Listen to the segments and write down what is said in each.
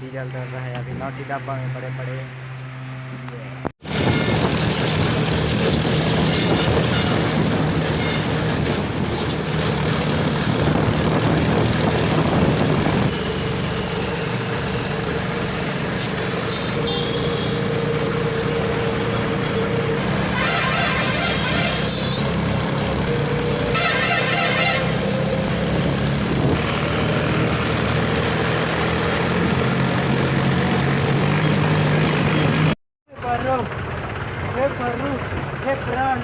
Diesel डल रहा है अभी नौटी डब्बा में बड़े बड़े। हे प्राण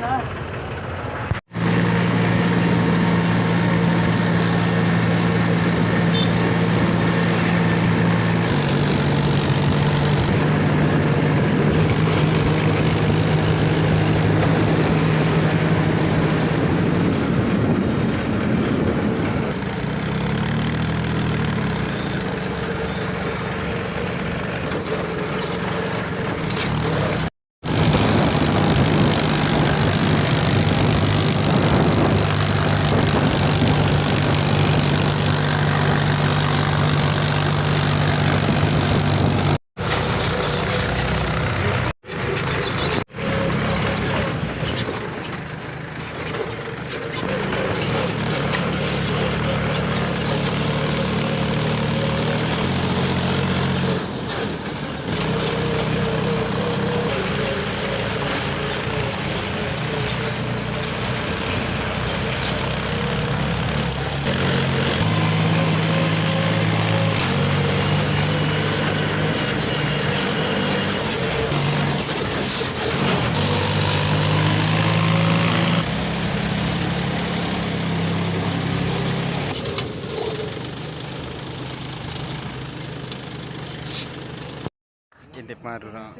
Hindi marunong.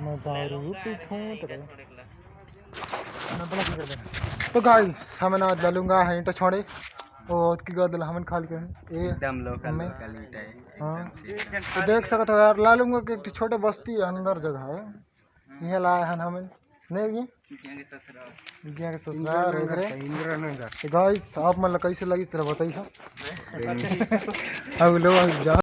मैं दारू पीठूं तो गाइस हम ना डालूंगा है तो छोड़े और की गदल हम खाली कर एकदम लोकल लोकल ईटा है हाँ एकदम तो देख सकते हो यार ला लूंगा कि एक छोटे बस्ती है अंदर जगह है यहाँ लाए हैं हमें नहीं ये ससुराल है गाइस आप मतलब कैसे लगी तरह बताइए अब लोग